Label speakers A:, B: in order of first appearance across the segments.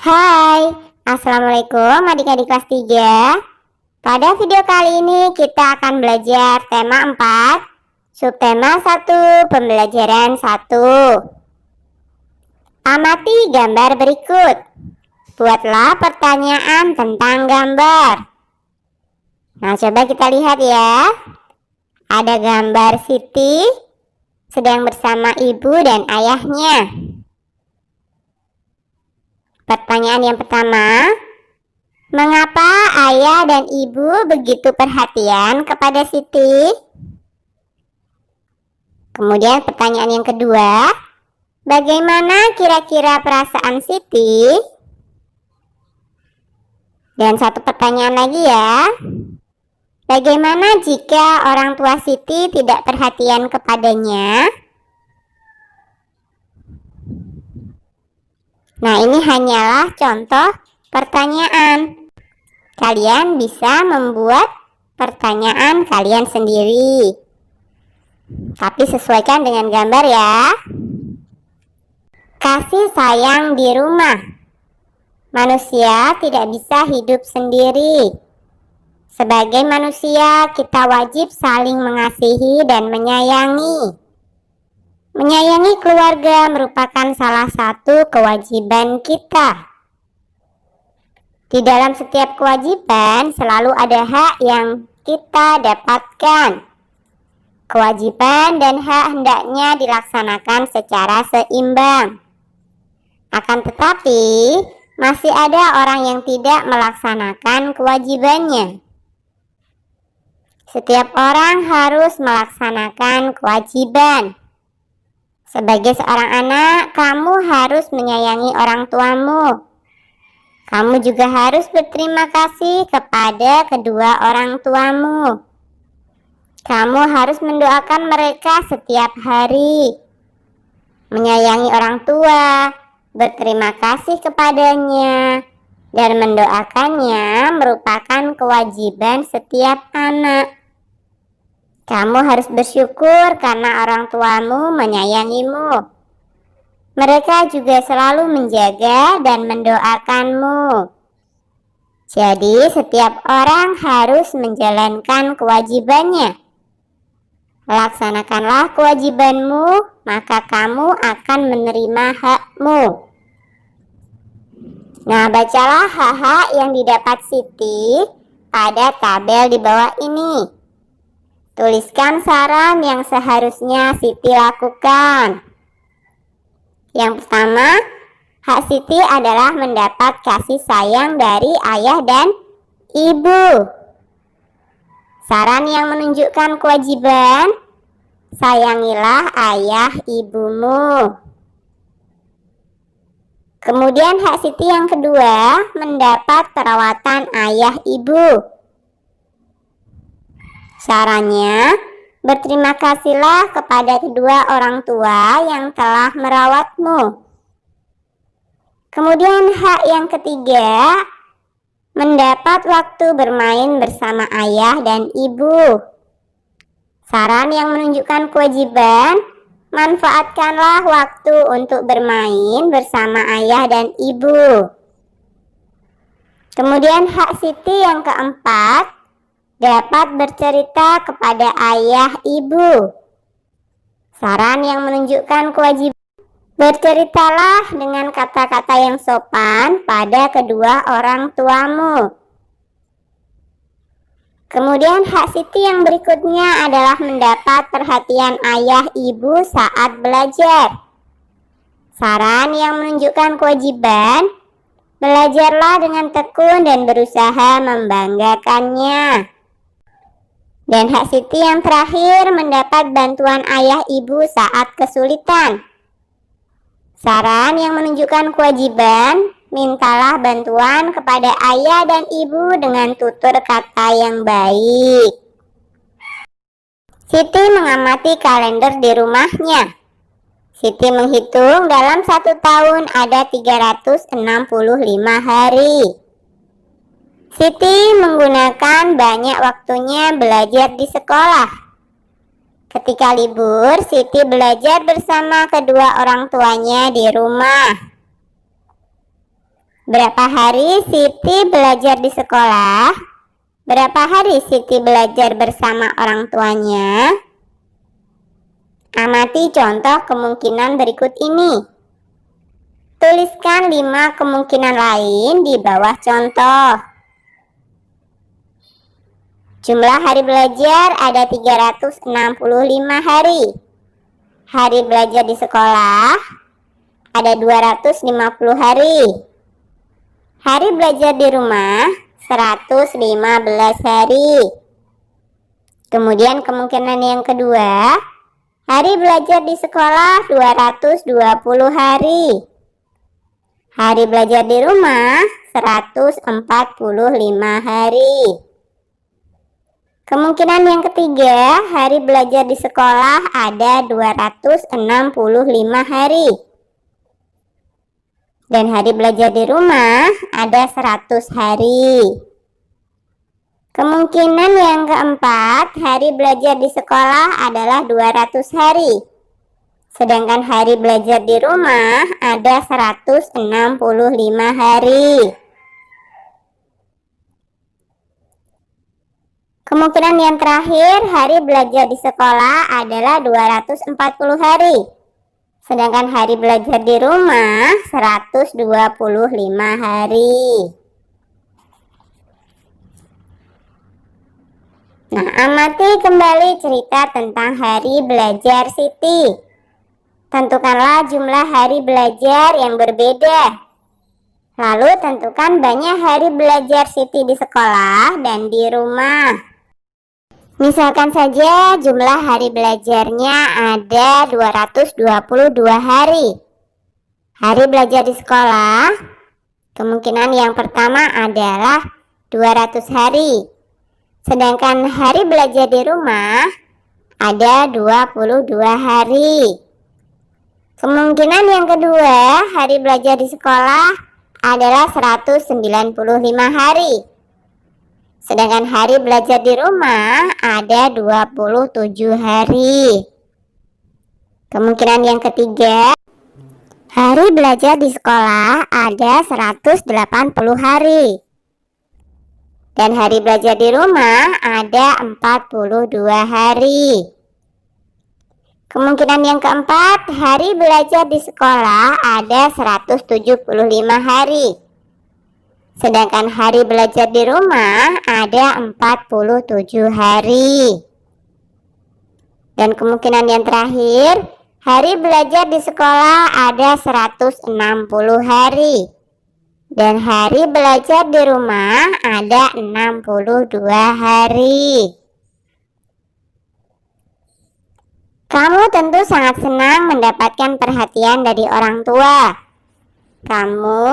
A: Hai, Assalamualaikum adik-adik kelas 3. Pada video kali ini kita akan belajar tema 4, subtema 1, pembelajaran 1. Amati gambar berikut. Buatlah pertanyaan tentang gambar. Nah, coba kita lihat ya. Ada gambar Siti sedang bersama ibu dan ayahnya. Pertanyaan yang pertama, mengapa ayah dan ibu begitu perhatian kepada Siti? Kemudian pertanyaan yang kedua, bagaimana kira-kira perasaan Siti? Dan satu pertanyaan lagi ya, bagaimana jika orang tua Siti tidak perhatian kepadanya? Nah, ini hanyalah contoh pertanyaan. Kalian bisa membuat pertanyaan kalian sendiri. Tapi sesuaikan dengan gambar ya. Kasih sayang di rumah. Manusia tidak bisa hidup sendiri. Sebagai manusia, kita wajib saling mengasihi dan menyayangi. Menyayangi keluarga merupakan salah satu kewajiban kita. Di dalam setiap kewajiban selalu ada hak yang kita dapatkan. Kewajiban dan hak hendaknya dilaksanakan secara seimbang. Akan tetapi, masih ada orang yang tidak melaksanakan kewajibannya. Setiap orang harus melaksanakan kewajiban. Sebagai seorang anak, kamu harus menyayangi orang tuamu. Kamu juga harus berterima kasih kepada kedua orang tuamu. Kamu harus mendoakan mereka setiap hari. Menyayangi orang tua, berterima kasih kepadanya, dan mendoakannya merupakan kewajiban setiap anak. Kamu harus bersyukur karena orang tuamu menyayangimu. Mereka juga selalu menjaga dan mendoakanmu. Jadi, setiap orang harus menjalankan kewajibannya. Laksanakanlah kewajibanmu, maka kamu akan menerima hakmu. Nah, bacalah hak-hak yang didapat Siti pada tabel di bawah ini. Tuliskan saran yang seharusnya Siti lakukan. Yang pertama, hak Siti adalah mendapat kasih sayang dari ayah dan ibu. Saran yang menunjukkan kewajiban, sayangilah ayah ibumu. Kemudian hak Siti yang kedua, mendapat perawatan ayah ibu. Sarannya, berterima kasihlah kepada kedua orang tua yang telah merawatmu. Kemudian hak yang ketiga, mendapat waktu bermain bersama ayah dan ibu. Saran yang menunjukkan kewajiban, manfaatkanlah waktu untuk bermain bersama ayah dan ibu. Kemudian hak Siti yang keempat, dapat bercerita kepada ayah ibu. Saran yang menunjukkan kewajiban, berceritalah dengan kata-kata yang sopan pada kedua orang tuamu. Kemudian hak Siti yang berikutnya adalah mendapat perhatian ayah ibu saat belajar. Saran yang menunjukkan kewajiban, belajarlah dengan tekun dan berusaha membanggakannya. Dan hak Siti yang terakhir, mendapat bantuan ayah ibu saat kesulitan. Saran yang menunjukkan kewajiban, mintalah bantuan kepada ayah dan ibu dengan tutur kata yang baik. Siti mengamati kalender di rumahnya. Siti menghitung dalam 1 tahun ada 365 hari. Siti menggunakan banyak waktunya belajar di sekolah. Ketika libur, Siti belajar bersama kedua orang tuanya di rumah. Berapa hari Siti belajar di sekolah? Berapa hari Siti belajar bersama orang tuanya? Amati contoh kemungkinan berikut ini. Tuliskan 5 kemungkinan lain di bawah contoh. Jumlah hari belajar ada 365 hari. Hari belajar di sekolah ada 250 hari. Hari belajar di rumah 115 hari. Kemudian kemungkinan yang kedua, hari belajar di sekolah 220 hari. Hari belajar di rumah 145 hari. Kemungkinan yang ketiga, hari belajar di sekolah ada 265 hari. Dan hari belajar di rumah ada 100 hari. Kemungkinan yang keempat, hari belajar di sekolah adalah 200 hari. Sedangkan hari belajar di rumah ada 165 hari. Kemungkinan yang terakhir, hari belajar di sekolah adalah 240 hari. Sedangkan hari belajar di rumah 125 hari. Nah, amati kembali cerita tentang hari belajar Siti. Tentukanlah jumlah hari belajar yang berbeda. Lalu tentukan banyak hari belajar Siti di sekolah dan di rumah. Misalkan saja jumlah hari belajarnya ada 222 hari. Hari belajar di sekolah, kemungkinan yang pertama adalah 200 hari. Sedangkan hari belajar di rumah ada 22 hari. Kemungkinan yang kedua, hari belajar di sekolah adalah 195 hari. Sedangkan hari belajar di rumah ada 27 hari. Kemungkinan yang ketiga, hari belajar di sekolah ada 180 hari. Dan hari belajar di rumah ada 42 hari. Kemungkinan yang keempat, hari belajar di sekolah ada 175 hari. Sedangkan hari belajar di rumah ada 47 hari. Dan kemungkinan yang terakhir, hari belajar di sekolah ada 160 hari. Dan hari belajar di rumah ada 62 hari. Kamu tentu sangat senang mendapatkan perhatian dari orang tua. Kamu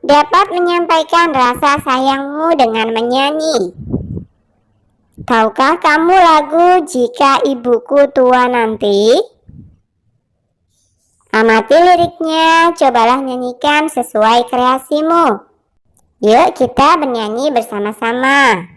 A: dapat menyampaikan rasa sayangmu dengan menyanyi. Tahukah kamu lagu Jika Ibuku Tua Nanti? Amati liriknya, cobalah nyanyikan sesuai kreasimu. Yuk kita bernyanyi bersama-sama.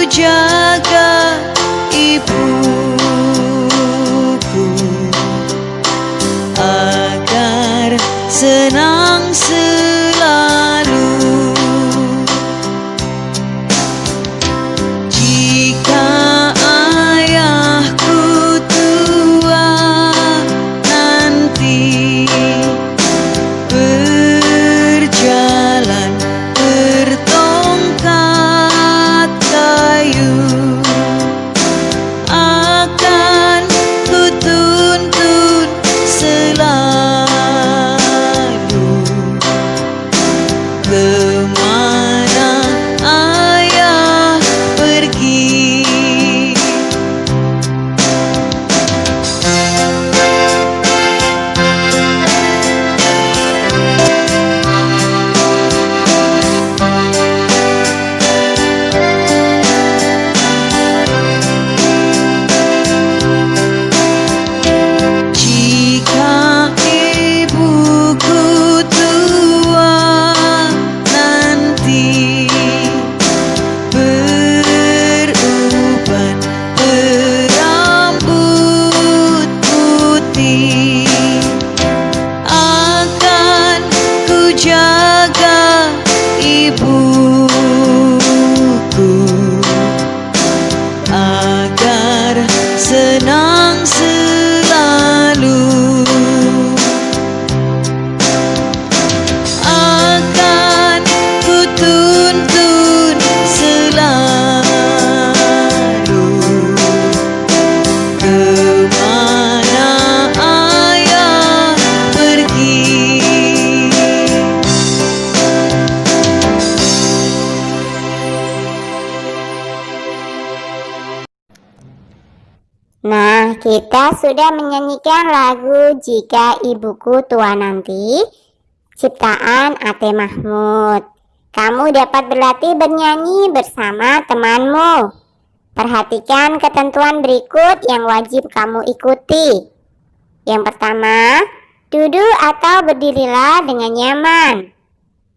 B: Jaga ibuku agar senang selalu. Jika ayahku tua nanti berjalan bertongkat kayu, akan kutuntun selalu
A: Kita sudah menyanyikan lagu Jika Ibuku Tua Nanti, ciptaan Ate Mahmud. Kamu dapat berlatih bernyanyi bersama temanmu. Perhatikan ketentuan berikut yang wajib kamu ikuti. Yang pertama, duduk atau berdirilah dengan nyaman.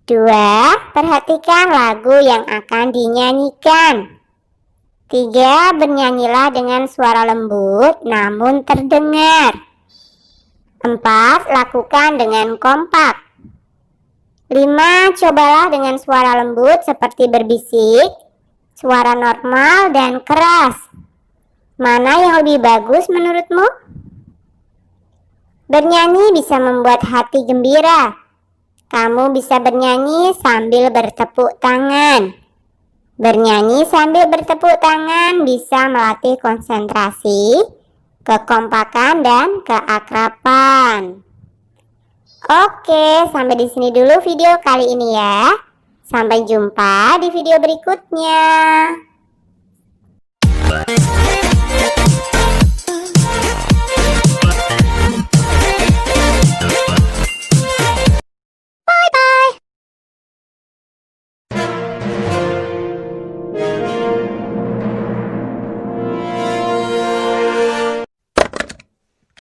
A: 2. Perhatikan lagu yang akan dinyanyikan. 3. Bernyanyilah dengan suara lembut namun terdengar. 4. Lakukan dengan kompak. 5. Cobalah dengan suara lembut seperti berbisik, suara normal, dan keras. Mana yang lebih bagus menurutmu? Bernyanyi bisa membuat hati gembira. Kamu bisa bernyanyi sambil bertepuk tangan. Bernyanyi sambil bertepuk tangan bisa melatih konsentrasi, kekompakan, dan keakraban. Oke, sampai di sini dulu video kali ini ya. Sampai jumpa di video berikutnya.